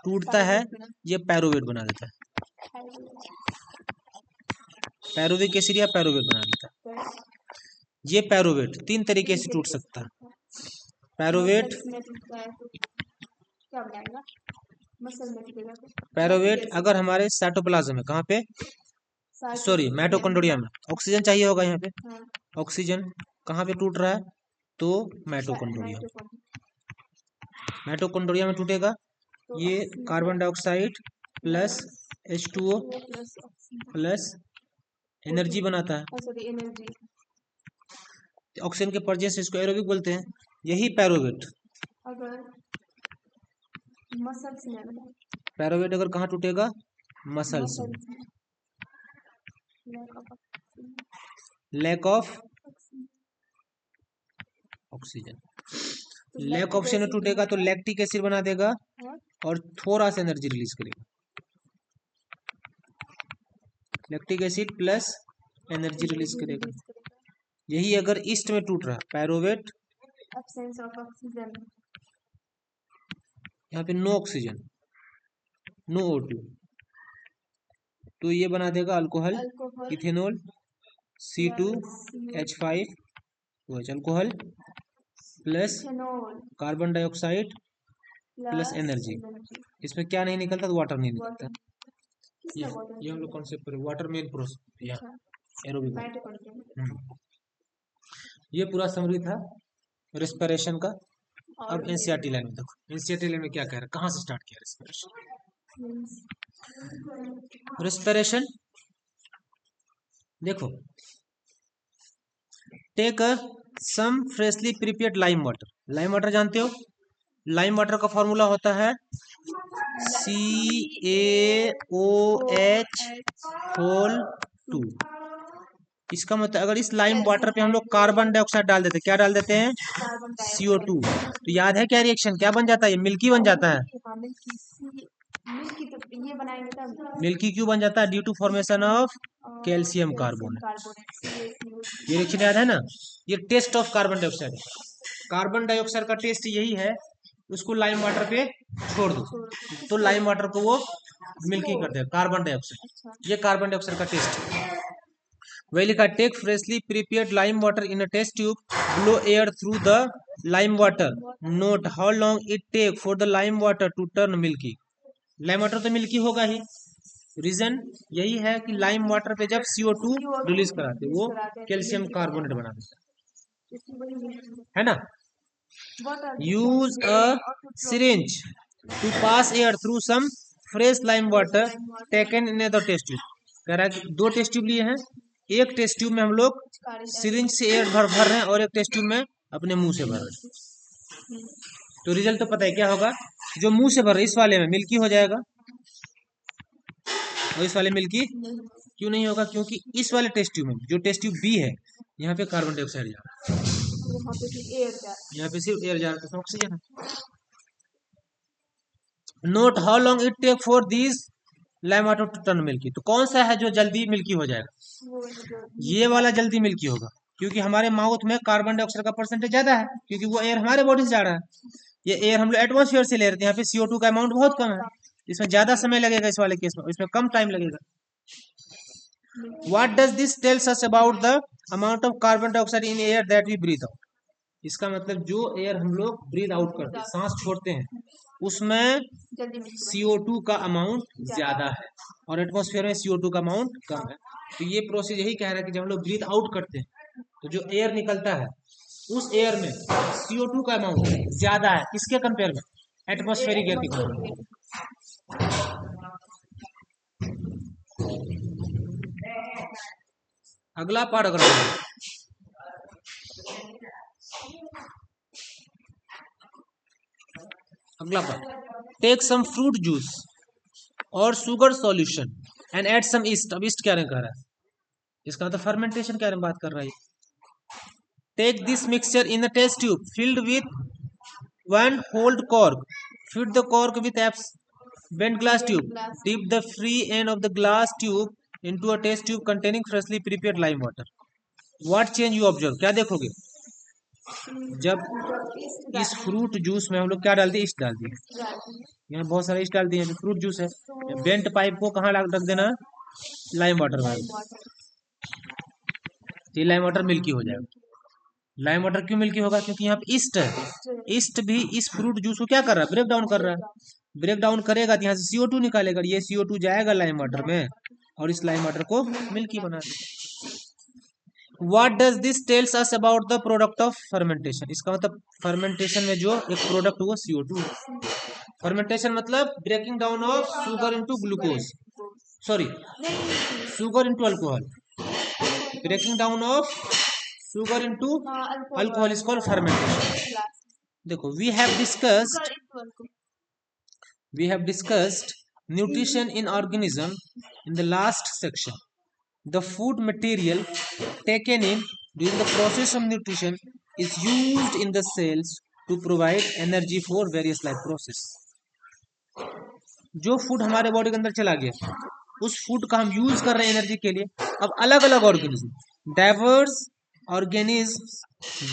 टूटता है, ये पैरोवेट बना देता है, पैरोविक एसिड या पैरोवेट बना देता है। ये पैरोवेट 3 तरीके से टूट सकता है। पैरोवेट क्या बनाएगा? मसल में टूटेगा। पैरोवेट अगर हमारे साइटोप्लाज्म में, कहाँ पे, सॉरी माइटोकॉन्ड्रिया में ऑक्सीजन चाहिए होगा, यहाँ पे ऑक्सीजन कहाँ पे टूट रहा है, तो माइटोकॉन्ड्रिया, माइटोकॉन्ड्रिया में टूटेगा। ये carbon dioxide plus H2O plus energy बनाता है। ऑक्सीजन के प्रेजेंस से इसको एरोबिक बोलते हैं। यही पैरोवेट, अगर मसल्स में, पैरोवेट अगर कहाँ टूटेगा, मसल्स में, lack of oxygen, lack of oxygen टूटेगा तो लैक्टिक एसिड बना देगा और थोड़ा सा एनर्जी रिलीज करेगा। Lactic acid plus energy release करेगा। यही अगर ईस्ट में टूट रहा है, पैरोवेट एब्सेंस ऑफ ऑक्सीजन, यहाँ पे नो ऑक्सीजन, नो O2, तो ये बना देगा alcohol, ethanol, C2H5 alcohol plus carbon dioxide plus energy. इसमें क्या नहीं निकलता, तो वाटर नहीं निकलता। ये हम लोग कॉन्सेप्ट पर वाटर मेन प्रोसेस एरोबिक। ये पूरा समरी था रेस्पिरेशन का। अब एनसीईआरटी लाइन में देखो, एनसीईआरटी लाइन में क्या कह रहा है, कहाँ से स्टार्ट किया रेस्पिरेशन। रेस्पिरेशन देखो, take some freshly prepared lime water. Lime water जानते हो, लाइम वाटर का फॉर्मूला होता है CaOH2। इसका मतलब अगर इस लाइम वाटर पे हम लोग कार्बन डाइऑक्साइड डाल देते, क्या डाल देते हैं, CO2, तो याद है क्या रिएक्शन क्या बन जाता है, ये मिल्की बन जाता है। मिल्की क्यों बन जाता है, due to formation of calcium carbonate. ये रिएक्शन याद है ना। ये test of carbon dioxide, carbon dioxide का टेस्ट यही है, उसको लाइम वाटर पे छोड़ दो तो लाइम वाटर को वो मिल्की कर देगा, कार्बन डाइऑक्साइड। ये कार्बन डाइऑक्साइड का टेस्ट है। वही लिखा, take freshly prepared lime water in a test tube, blow air through the lime water, note how long it take for the lime water to turn milky. Lime water तो मिल्की होगा ही, रीजन यही है कि लाइम वाटर पे जब CO2 रिलीज कराते वो कैल्शियम कार्बोनेट बना देता है ना। Use a syringe to pass air through some fresh lime water taken in the test tube. कह रहा है कि 2 टेस्ट ट्यूब लिए हैं, एक टेस्ट ट्यूब में हम लोग सिरिंज से एयर भर रहे हैं और एक टेस्ट ट्यूब में अपने मुंह से भर रहे हैं। तो रिजल्ट तो पता है क्या होगा, जो मुंह से भर रहे इस वाले में मिल्की हो जाएगा और इस वाले मिल्की क्यों नहीं होगा, क्योंकि इस वाले टेस्ट ट्यूब में, जो टेस्ट ट्यूब B है, यहाँ पे कार्बन डाइऑक्साइड जा रहा है, यहाँ पे सिर्फ एयर जा रहा है, ऑक्सीजन है। Note how long it take for this lime water to turn milky, तो कौन सा है जो जल्दी मिल्की हो जाएगा, ये वाला जल्दी मिल्की होगा, क्योंकि हमारे माउथ में कार्बन डाइऑक्साइड का परसेंटेज ज्यादा है, क्योंकि वो एयर हमारे बॉडी से जा रहा है। ये एयर हम लोग एटमॉस्फेयर से ले रहे थे, यहाँ पे CO2 का अमाउंट बहुत कम है, इसमें ज्यादा समय लगेगा, इस वाले केस में इसमें कम टाइम लगेगा। What does this tells us about the amount of carbon dioxide in air that we breathe out? इसका मतलब जो एयर हम लोग ब्रीथ आउट करते हैं, सांस छोड़ते हैं, उसमें CO2 का अमाउंट ज्यादा है और एटमॉस्फेयर में CO2 का अमाउंट कम है। तो ये प्रोसेस यही कह रहा है कि जब हम लोग ब्रीथ आउट करते हैं तो जो एयर निकलता है उस एयर में CO2 का अमाउंट ज्यादा है, किसके कंपेयर में, एटमॉस्फेरिक एयर के कंपेयर में। अगला पैराग्राफ, अगला part, take some fruit juice और sugar solution and add some yeast. अब ईस्ट क्या कह रहा है, इसका तो फर्मेंटेशन क्या बात कर रहा है। Take this mixture in the test tube filled with 1 hold cork, fit the cork with apps bend glass tube, dip the free end of the glass tube into a test tube containing freshly prepared lime water. What change you observe? क्या देखोगे जब इस फ्रूट जूस में हम लोग क्या डाल दिए, ईस्ट डाल दिए, यहाँ बहुत सारा ईस्ट डाल दिए, फ्रूट जूस है, बेंट पाइप को कहाँ रख देना, लाइम वाटर में, तो लाइम वाटर मिल्की हो जाएगा। लाइम वाटर क्यों मिल्की होगा, क्योंकि यहाँ पे ईस्ट है, ईस्ट भी इस फ्रूट जूस को क्या कर रहा है, ब्रेक डाउन कर रहा है, ब्रेक डाउन करेगा तो यहाँ से CO2 निकालेगा, ये CO2 जाएगा लाइम वाटर में और इस लाइम वाटर को मिल्की बना देगा। What does this tells us about the product of fermentation? इसका मतलब फर्मेंटेशन में जो एक प्रोडक्ट हुआ CO2 है। फर्मेंटेशन मतलब breaking down of sugar into glucose, sorry sugar into alcohol, breaking down of sugar into alcohol is called fermentation. देखो we have discussed nutrition in organism in the last section. The food material taken in during the process of nutrition is used in the cells to provide energy for various life process. जो फूड हमारे बॉडी के अंदर चला गया उस फूड का हम यूज कर रहे हैं एनर्जी के लिए। अब अलग अलग organism, diverse organism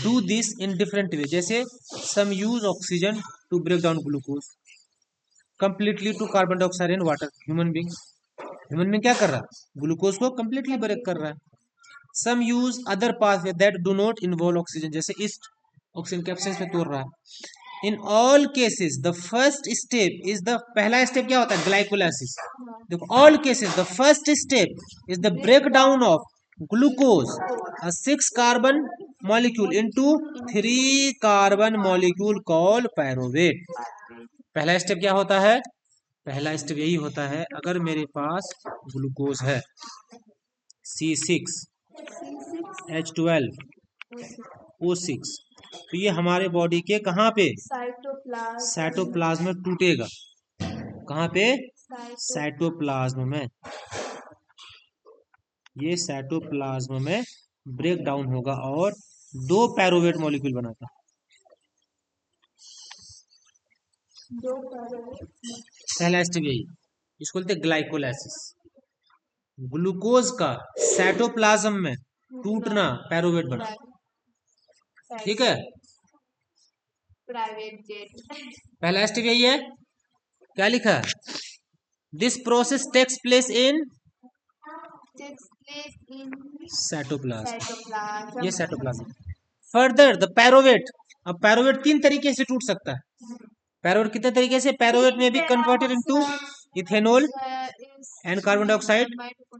do this in different way, जैसे some use oxygen to break down glucose completely to carbon dioxide and water. Human being क्या कर रहा है, ग्लूकोज को कंप्लीटली ब्रेक कर रहा है। Some use other pathway that do not involve oxygen, जैसे ईस्ट ऑक्सीजन के एब्सेंस में तोड़ रहा है। In all cases the first step is the, पहला स्टेप क्या होता है, ग्लाइकोलाइसिस। देखो all cases the first step is the break down of glucose a 6 carbon molecule into 3 carbon molecule called pyruvate. पहला स्टेप क्या होता है, पहला स्टेप यही होता है, अगर मेरे पास ग्लूकोज है C6H12O6 तो ये हमारे बॉडी के कहाँ पे, साइटोप्लाज्म में टूटेगा। कहाँ पे, साइटोप्लाज्म में, ये साइटोप्लाज्म में ब्रेक डाउन होगा और 2 पायरोवेट मॉलिक्यूल बनाता। पहला स्टेप यही, इसको बोलते ग्लाइकोलाइसिस। ग्लूकोज का साइटोप्लाज्म में टूटना, पायरोवेट बना, ठीक है। प्राइवेट जेट, पहला स्टेप यही है, क्या लिखा, this process takes place in cytoplasm, ये साइटोप्लाज्म। फर्दर द पायरोवेट, अब पायरोवेट 3 तरीके से टूट सकता है। पायरोवेट कितने तरीके से, पायरोवेट में भी converted into ethanol and carbon dioxide.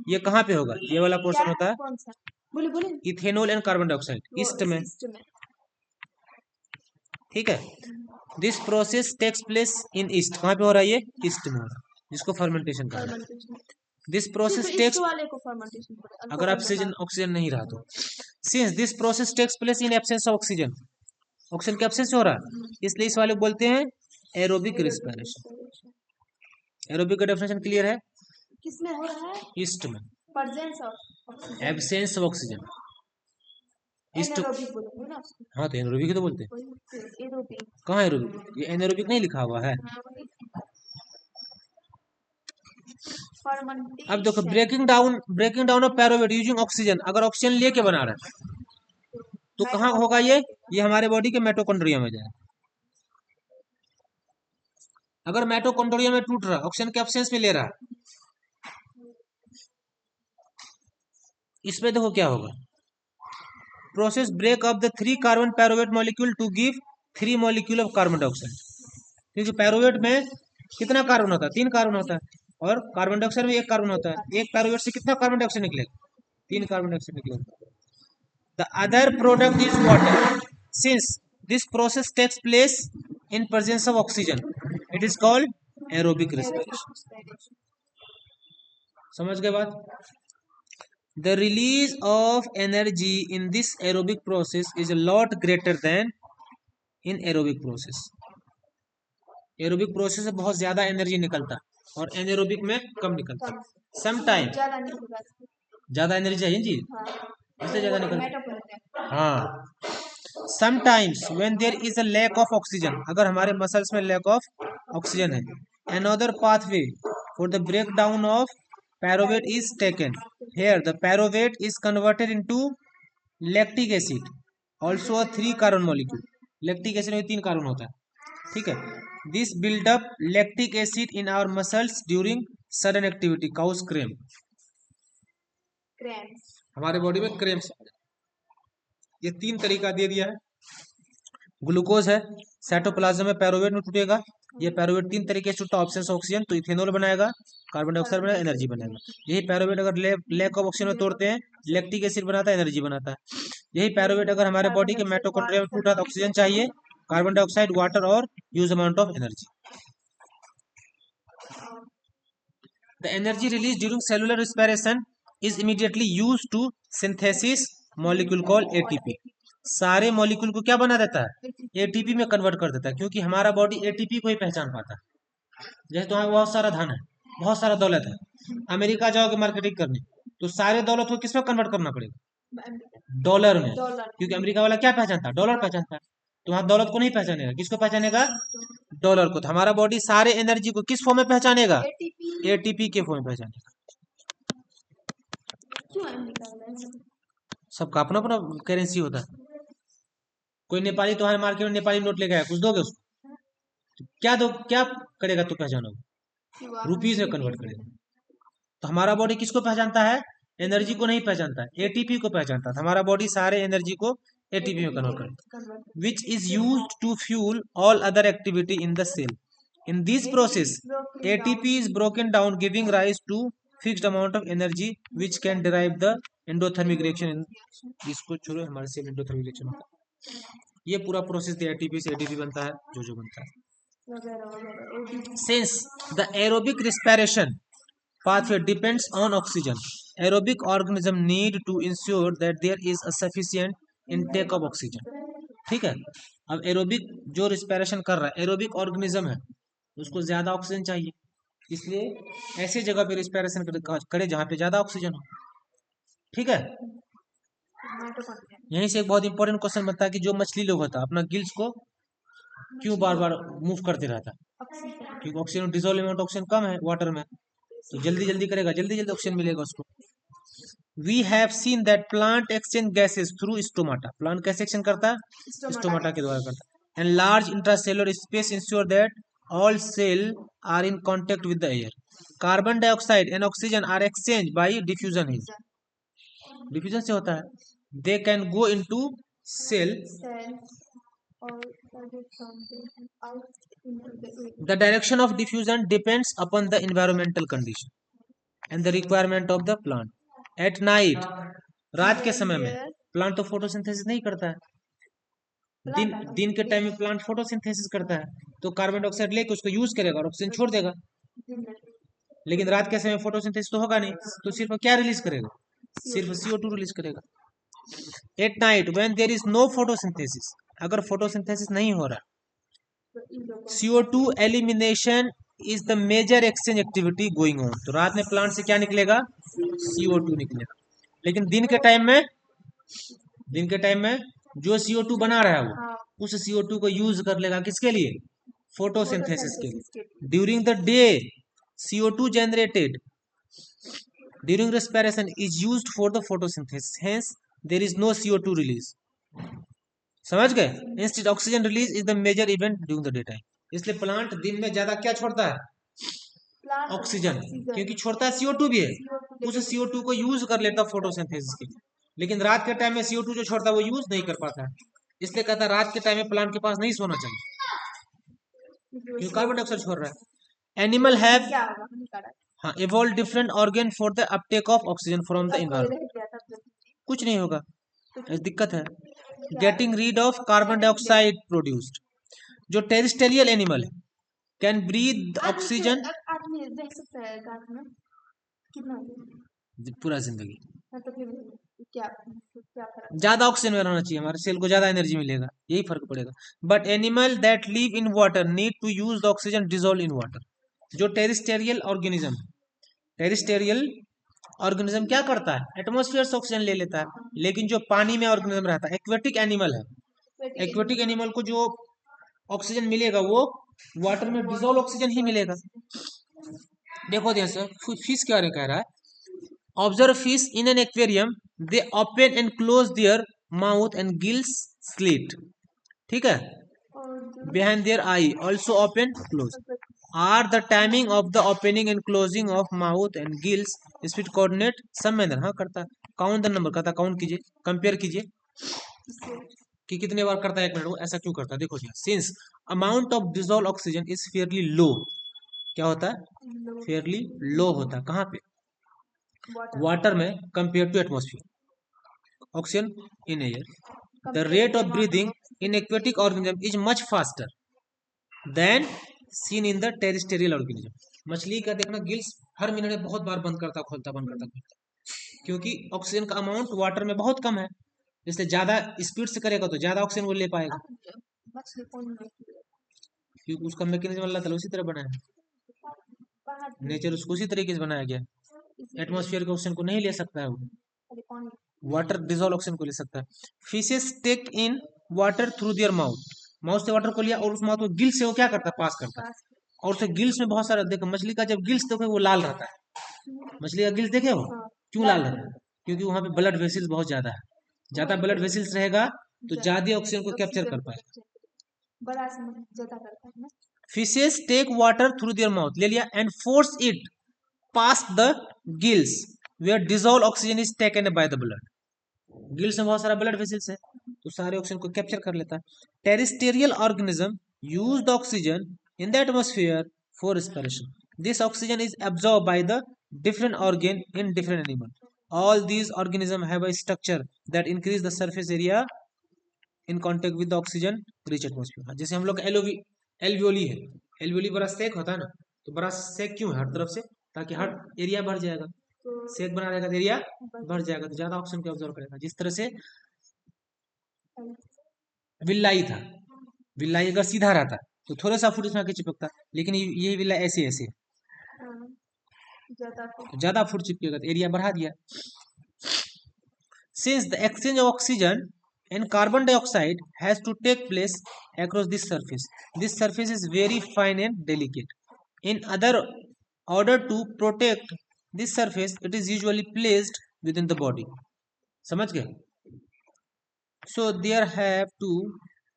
ये कहाँ पे होगा, ये वाला पोर्शन होता है ethanol and carbon dioxide, yeast में, ठीक है। This process takes place in yeast, कहाँ पे हो रहा है, ये ईस्ट में हो रहा है, जिसको फर्मेंटेशन कहा जाता है। दिस प्रोसेस टेक्स, अगर ऑक्सीजन नहीं रहा तो, since this process takes place in absence of oxygen, oxygen के एब्सेंस हो रहा है, इसलिए इस वाले को बोलते हैं एरोबिक रेस्पिरेशन। एरोबिक का डेफिनेशन क्लियर है, किसमें हो रहा है, ईस्ट में, एब्सेंस ऑफ ऑक्सीजन, ईस्ट, हाँ तो एनरोबिक ही तो बोलते हैं। कहाँ एरोबिक, ये एनरोबिक नहीं लिखा हुआ है। अब देखो breaking down of pyruvate using oxygen, अगर ऑक्सीजन लेके बना रहा है तो कहाँ होगा, ये हमारे बॉडी के माइटोकॉन्ड्रिया में जाए। अगर माइटोकॉन्ड्रिया में टूट रहा, ऑक्सीजन के एब्सेंस में ले रहा, इसमें देखो क्या होगा, process break up the 3 carbon pyruvate molecule to give 3 molecule of carbon dioxide. क्योंकि पायरोवेट में कितना कार्बन होता है, 3 कार्बन होता है, और कार्बन डाइऑक्साइड में 1 कार्बन होता है। एक पायरोवेट से कितना कार्बन डाइऑक्साइड निकलेगा, 3 कार्बन डाइऑक्साइड निकलेगा। The other product is water, since this process takes place in presence of oxygen, it is called aerobic respiration. समझ गए बात। The release of energy in this aerobic process is a lot greater than in aerobic process. Aerobic process में बहुत ज्यादा एनर्जी निकलता और एनएरोबिक में कम निकलता। समटाइम ज्यादा एनर्जी चाहिए जी, इससे ज्यादा निकलता। हाँ, sometimes when there is a lack of oxygen, अगर हमारे मसल्स में लैक ऑफ ऑक्सीजन है, another pathway for the break down of pyruvate is taken. Here the pyruvate is converted into lactic acid, also a 3 carbon molecule. lactic acid में 3 कार्बन होता है, ठीक है. This build up lactic acid in our muscles during sudden activity, cause cramp. Cramps. हमारे बॉडी में क्रैम्प्स. ये 3 तरीका दे दिया है. ग्लूकोज है, साइटोप्लाज्म में पैरोवेट में टूटेगा. ये पैरोवेट 3 तरीके से टूटा. ऑप्शन ऑक्सीजन तो इथेनॉल बनाएगा, कार्बन डाइऑक्साइड बनाएगा, एनर्जी बनाएगा. यही पैरोवेट अगर लैक ऑफ ऑक्सीजन में तोड़ते हैं, लैक्टिक एसिड बनाता है, एनर्जी बनाता है. यही पैरोवेट अगर हमारे बॉडी के माइटोकॉन्ड्रिया में टूटा तो ऑक्सीजन चाहिए, कार्बन डाइऑक्साइड, वाटर और huge amount of energy. The energy release during cellular respiration is immediately used to synthesis molecule called ATP. सारे मॉलिक्यूल को क्या बना देता है? एटीपी में कन्वर्ट कर देता है, क्योंकि हमारा बॉडी एटीपी को ही पहचान पाता है. जैसे तुम्हारा बहुत सारा धन है, बहुत सारा दौलत है, अमेरिका जाओगे मार्केटिंग करने तो सारे दौलत को किस में कन्वर्ट करना पड़ेगा? डॉलर में, क्योंकि अमेरिका वाला क्या पहचानता है? डॉलर पहचानता है. तुम्हारा दौलत को नहीं पहचानेगा, किसको पहचानेगा? डॉलर को. तो हमारा बॉडी सारे एनर्जी को किस फॉर्म में पहचानेगा? एटीपी के फॉर्म में पहचानेगा. सबका अपना अपना करेंसी होता है. कोई नेपाली तुम्हारे मार्केट में नेपाली नोट लेके आया, कुछ दोगे उसको? तो क्या करेगा? तो पहचानोगे, रुपीज में कन्वर्ट करेगा. तो हमारा बॉडी किसको पहचानता है? एनर्जी को नहीं पहचानता है, एटीपी को पहचानता है. हमारा बॉडी सारे एनर्जी को एटीपी में कन्वर्ट करता है, which is used to fuel all other activity in the cell. In this process ATP is broken down, giving rise to fixed amount of energy which can derive the endothermic reaction. इसको छोड़ो, हमारे सेल एंडोथर्मिक रिएक्शन होता है. ये पूरा प्रोसेस एटीपी से एटीपी बनता है, जो बनता है. Since the aerobic respiration pathway depends on oxygen, aerobic organism need to ensure that there is a sufficient intake of oxygen. ठीक है. अब एरोबिक जो रिस्पिरेशन कर रहा है, एरोबिक ऑर्गेनिज्म है, उसको ज्यादा ऑक्सीजन चाहिए, इसलिए ऐसे जगह पे रिस्पिरेशन करे जहां पे ज्यादा ऑक्सीजन हो. ठीक है. यहीं से एक बहुत इंपॉर्टेंट क्वेश्चन बनता है कि जो मछली लोग होता है अपना गिल्स को क्यों बार बार मूव करते रहता है? क्योंकि ऑक्सीजन डिसॉल्व अमाउंट ऑक्सीजन कम है वाटर में, तो जल्दी जल्दी करेगा, जल्दी जल्दी ऑक्सीजन मिलेगा उसको. We have seen that plant exchange gases through stomata. Plant कैसे एक्सचेंज करता है? स्टोमाटा के द्वारा करता है. And large intracellular space ensure that all cell are in contact with the air. Carbon dioxide and oxygen are exchange by diffusion. Diffusion से होता है. They can go into cell. The direction of diffusion depends upon the environmental condition and the requirement of the plant. At night, रात के समय में प्लांट तो फोटोसिंथेसिस नहीं करता है. दिन के टाइम में प्लांट फोटोसिंथेसिस करता है, तो कार्बन डाइऑक्साइड लेके उसको यूज करेगा और ऑक्सीजन छोड़ देगा. लेकिन रात के समय फोटोसिंथेसिस तो होगा नहीं, तो सिर्फ क्या रिलीज करेगा? सिर्फ CO2 रिलीज करेगा. At night when there is no photosynthesis, अगर फोटोसिंथेसिस नहीं हो रहा, CO2 elimination is the major exchange activity going on. तो रात में प्लांट से क्या निकलेगा? CO2 निकलेगा. लेकिन दिन के टाइम में जो CO2 बना रहा है वो उस CO2 को यूज कर लेगा किसके लिए? फोटोसिंथेसिस के लिए. During the day CO2 generated during respiration is used for the photosynthesis, hence there is no CO2 release. समझ गए? Instead oxygen release is the major event during the daytime. इसलिए प्लांट दिन में ज्यादा क्या छोड़ता है? ऑक्सीजन, क्योंकि छोड़ता है CO2 भी है, उस CO2 को यूज कर लेता फोटोसिंथेसिस के लिए. लेकिन रात के टाइम में CO2 जो छोड़ता है वो यूज नहीं कर पाता है, इसलिए कहता है रात के टाइम में प्लांट के पास नहीं सोना चाहिए, क्योंकि कार्बन डाइऑक्साइड छोड़ रहा है. Animal have evolved different organ for the uptake of oxygen from the environment. कुछ नहीं होगा, दिक्कत है. Getting read of carbon dioxide produced. जो टेरिस्टेरियल एनिमल है कैन ब्रीथ ऑक्सीजन पूरा जिंदगी. ज्यादा ऑक्सीजन में रहना चाहिए, हमारे सेल को ज्यादा एनर्जी मिलेगा, यही फर्क पड़ेगा. But animal that live in water need to use the oxygen dissolve in water. जो टेरिस्टेरियल ऑर्गेनिज्म, टेरिस्टेरियल ऑर्गेनिज्म क्या करता है? एटमॉस्फेयर से ऑक्सीजन ले लेता है. लेकिन जो पानी में ऑर्गेनिज्म रहता है, एक्वेटिक एनिमल है, एक्वेटिक एनिमल को जो ऑक्सीजन मिलेगा वो वाटर में डिसॉल्व ऑक्सीजन ही मिलेगा. देखो ध्यान से, फिश क्या कह रहा है? Observe fish in an aquarium, they open and close their mouth and gills slit, ठीक है, और behind their eye also open close. Are the timing of the opening and closing of mouth and gills speed coordinate some manner, हाँ करता है, काउंट द नंबर करता है, काउंट कीजिए, कंपेयर कीजिए कि कितने बार करता है एक मिनट में, ऐसा क्यों करता है, देखो जी, since amount of dissolved oxygen is fairly low, क्या होता है, फेयरली लो होता है, कहाँ पे, वाटर में, compare to atmosphere oxygen in air, the rate of breathing in aquatic organism is much faster than seen in the terrestrial organism. मछली का देखना गिल्स हर मिनट में बहुत बार बंद करता खोलता बंद करता खोलता, क्योंकि ऑक्सीजन का अमाउंट वाटर में बहुत कम है, इसलिए ज्यादा स्पीड से करेगा तो ज्यादा ऑक्सीजन वो ले पाएगा, मछली कौन देखती है? क्योंकि उसका मैकेनिज्म अल्लाह ताला उसी तरह बनाया है, बाहर नेचर उसको उसी तरीके से बनाया गया है, एटमॉस्फेयर के ऑक्सीजन को नहीं ले सकता है वो, खाली पानी वाटर डिजोल्व ऑक्सीजन को ले सकता है. Fishes take in water through their mouth, mouth से वाटर को लिया और उस माउथ को गिल से वो क्या करता है, पास करता है, पास और उसे गिल्स में बहुत सारा, देखो मछली का जब गिल्स देखो वो लाल रहता है, मछली का गिल्स देखे हो, हाँ क्यों लाल रहता है, क्योंकि वहां पे ब्लड वेसल्स बहुत ज्यादा है, ज्यादा ब्लड वेसल्स रहेगा तो ज्यादा ऑक्सीजन को कैप्चर कर पाएगा. बड़ा से ज्यादा करता है ना। Fishes take water through their mouth, ले लिया, and force it pass the gills where dissolve oxygen is taken by the blood, gills में बहुत सारा ब्लड वेसल्स है तो सारे ऑक्सीजन को कैप्चर कर लेता है. Terrestrial organism use the oxygen in the atmosphere for respiration, this oxygen is absorb by the different organ in different animal, all these organism have a structure that increase the surface area in contact with the oxygen rich atmosphere. जैसे हम लोग एल्वियोली है, एल्वियोली बड़ा सेक होता है ना, तो बड़ा सेक क्यों है हर तरफ से, ताकि हर एरिया भर जाएगा, तो सेक बना रहेगा तो एरिया भर जाएगा तो ज्यादा ऑक्सीजन को ऑब्जर्व करेगा. जिस तरह से विल्लाई था, विल्लाई अगर सीधा रहता तो थोड़ा सा फुट इसमें आके चिपकता, लेकिन ये विल्ला ऐसे ऐसे ज्यादा तो ज्यादा फुट चिपकेगा तो एरिया बढ़ा दिया. Since the exchange of oxygen and carbon dioxide has to take place across this surface is very fine and delicate. In other order to protect this surface, it is usually placed within the body. समझ गए? So there have to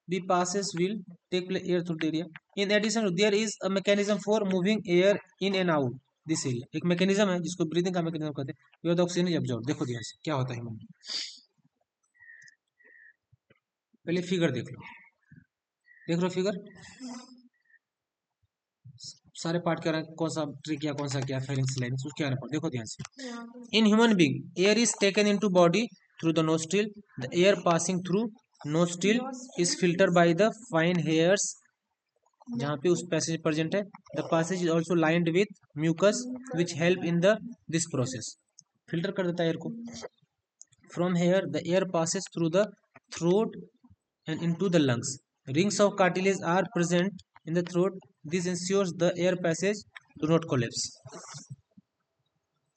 be passes will take place air through the area. In addition, there is a mechanism for moving air in and out this area. एक मैकेनिज्म है जिसको ब्रीदिंग का मैकेनिज्म कहते हैं. Where the oxygen is absorbed. देखो ध्यान से क्या होता है. पहले फिगर देख लो फिगर, सारे पार्ट क्या रहा, कौन सा ट्रिकिया कौन सा क्या फेरिंग्स लाइनिंग्स उसके बारे में देखो ध्यान से. In human being air is taken into body through the nostril, the air passing through nostril is filter by the fine hairs, जहाँ पे उस पैसेज प्रेजेंट है. The passage is also lined with mucus which help in the this process, filter कर देता है एयर को. From here the air passes through the throat and into the lungs. Rings of cartilage are present in the throat. This ensures the air passage do not collapse.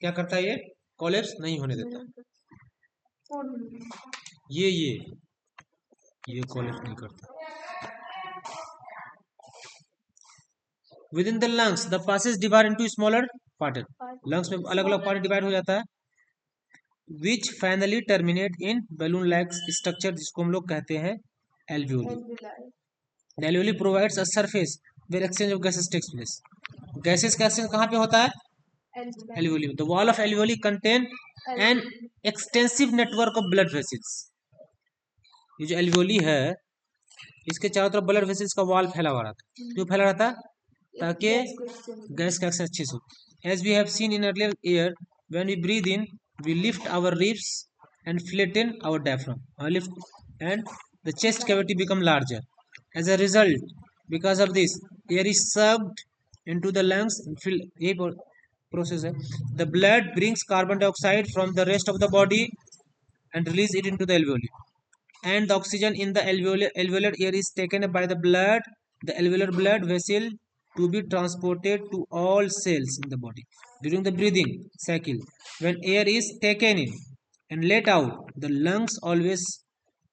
क्या करता है ये, कोलेप्स नहीं होने देता. ये कोलेप्स नहीं करता. Within the lungs, the passage divide into smaller parts. Lungs में अलग अलग पार्ट डिवाइड हो जाता है, which finally terminate in balloon-like structure, जिसको हम लोग कहते हैं alveoli. The alveoli provides a surface where exchange of gases takes place. Gases का exchange कहाँ पे होता है, alveoli में. The wall of alveoli contain an extensive network of blood vessels. ये जो alveoli है इसके चारों तरफ ब्लड वेसल्स का वॉल फैला हुआ रहता है. क्यों फैला रहता है, ताकि गैस का एक्सचेंज अच्छे से हो. As we have seen in earlier year, when we breathe in, we lift our ribs and flatten our diaphragm. And the chest cavity become larger. As a result, because of this, air is sucked into the lungs and fill. ये process है. The blood brings carbon dioxide from the rest of the body and release it into the alveoli. And the oxygen in the alveolar air is taken by the blood, the alveolar blood vessel, to be transported to all cells in the body. During the breathing cycle, when air is taken in and let out, the lungs always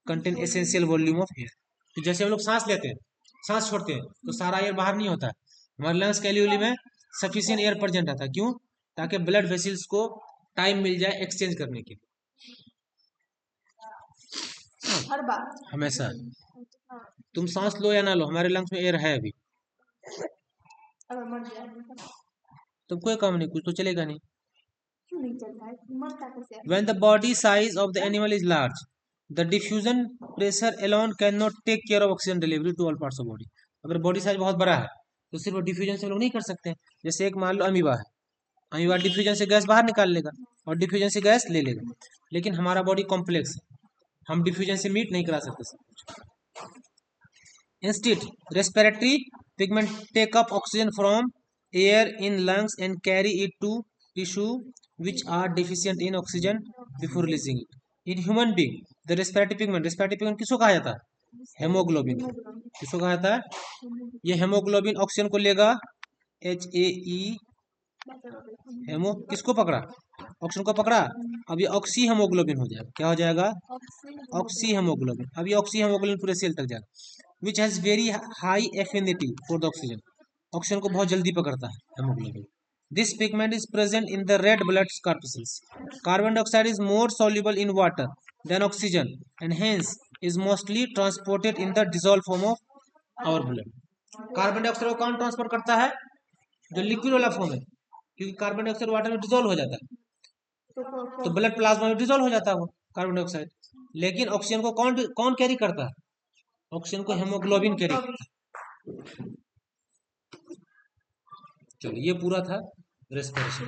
contain essential volume of air. तो जैसे हम लोग सांस लेते हैं, सांस छोड़ते हैं तो सारा एयर बाहर नहीं होता है, हमारे लंग्स के एल्वियोली में सफिशिएंट एयर प्रेजेंट रहता है. क्यों, ताकि ब्लड वेसल्स को टाइम मिल जाए एक्सचेंज करने के लिए, हर बार। हमेशा। हाँ, तुम सांस लो या ना लो, हमारे लंग्स में एयर है अभी, अगर मर जाए तो कोई काम नहीं, कुछ तो चलेगा नहीं। क्यों नहीं चलता है, मरता कैसे है? When the body size of the animal is large, the diffusion pressure alone cannot take care of oxygen delivery to all parts of body. अगर बॉडी साइज बहुत बड़ा है तो सिर्फ डिफ्यूजन से हम लोग नहीं कर सकते हैं। जैसे एक मान लो अमीबा है, अमीबा डिफ्यूजन से गैस बाहर निकाल लेगा और डिफ्यूजन से गैस ले लेगा, लेकिन हमारा बॉडी कॉम्प्लेक्स है, हम डिफ्यूजन से मीट नहीं करा सकते सब कुछ। Instead, respiratory pigment take up oxygen from air in lungs and carry it to tissue which are deficient in oxygen before releasing it. In human being, the respiratory pigment किसको कहा जाता है? हेमोग्लोबिन। किसको कहा जाता है? ये हेमोग्लोबिन ऑक्सीजन को लेगा, HAE, हेमो किसको पकड़ा? ऑक्सीजन को पकड़ा, अब ये ऑक्सी हेमोग्लोबिन हो जाएगा। क्या हो जाएगा? Oxyhaemoglobin. अब ये ऑक्सी हेमोग्लोबिन पूरे सेल तक जाएगा। Which has very high affinity for the oxygen, oxygen को बहुत जल्दी पकड़ता है haemoglobin. This pigment is present in the red blood corpuscles. Carbon dioxide is more soluble in water than oxygen and hence is mostly transported in the dissolved form of our blood. Carbon dioxide को कौन ट्रांसपोर्ट करता है? जो लिक्विड वाला फॉर्म है, क्योंकि कार्बन डाइऑक्साइड वाटर में डिजोल्व हो जाता है, तो ब्लड प्लाज्मा में डिजोल्व हो जाता है वो कार्बन डाइऑक्साइड। लेकिन ऑक्सीजन को कौन कौन कैरी करता है? ऑक्सीजन को हेमोग्लोबिन कैरी करता है। चलो ये पूरा था रेस्पिरेशन।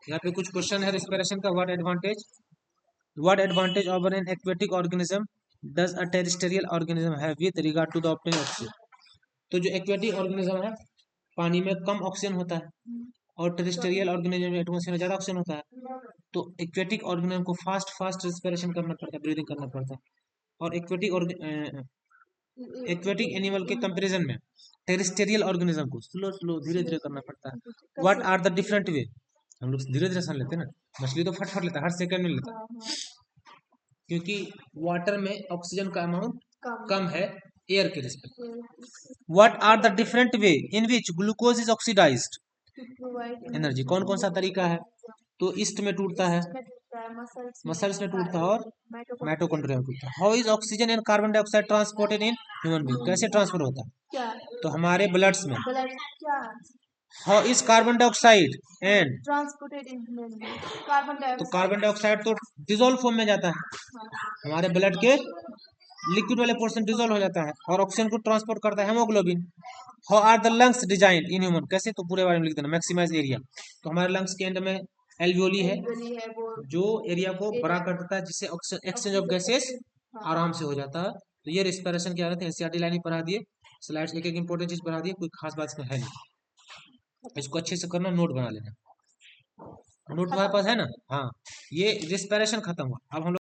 यहाँ पे कुछ क्वेश्चन है रेस्पिरेशन का। What advantage of an aquatic organism does a terrestrial organism have with regard to the obtain oxygen. तो जो एक्वेटिक ऑर्गेनिज्म है पानी में कम ऑक्सीजन होता है और टेरेस्ट्रियल ऑर्गेनिज्म में एटमॉस्फेयर में ज्यादा ऑक्सीजन होता है, तो एक्वेटिक ऑर्गेनिज्म को फास्ट रेस्पिरेशन करना पड़ता है, ब्रीदिंग करना पड़ता है। और एक्वेटिक एनिमल के कंपैरिजन में टेरेस्ट्रियल ऑर्गेनिज्म को स्लो धीरे धीरे करना पड़ता है। What are the different way? हम लोग धीरे धीरे सान लेते हैं ना, मछली तो फट लेता है, हर सेकंड में लेता है, क्योंकि वाटर में ऑक्सीजन का अमाउंट कम है एयर के respect. What are the different way in which glucose is oxidised? Energy कौन कौन सा तरीका है? तो ईस्ट में टूटता है, मसल्स में टूटता है और माइटोकॉन्ड्रिया में टूटता है। How is oxygen and carbon dioxide transported in human being? कैसे ट्रांसफर होता है? तो हमारे ब्लड्स में। How is carbon dioxide and transported in तो कार्बन डाइऑक्साइड तो डिजोल्व फॉर्म में जाता है, हमारे ब्लड के लिक्विड वाले पोर्शन डिजोल्व हो जाता है और ऑक्सीजन को ट्रांसपोर्ट करता है haemoglobin. How are the lungs design in human? कैसे? तो पूरे बारे में लिख देना। मैक्सिमाइज एरिया, तो हमारे लंग्स के एंड में एल्वियोली है जो एरिया को बड़ा कर देता है, जिससे एक्सचेंज ऑफ गैसेस आराम से हो जाता है। तो ये रेस्पिरेशन क्या रहते हैं, एनसीईआरटी लाइन ही पढ़ा दिए, स्लाइड्स एक एक इंपॉर्टेंट चीज पढ़ा दिए, कोई खास बात इसमें है नहीं। इसको अच्छे से करना, नोट बना लेना। नोट तुम्हारे पास है ना? हाँ, ये रेस्पिरेशन खत्म हुआ। अब हम लोग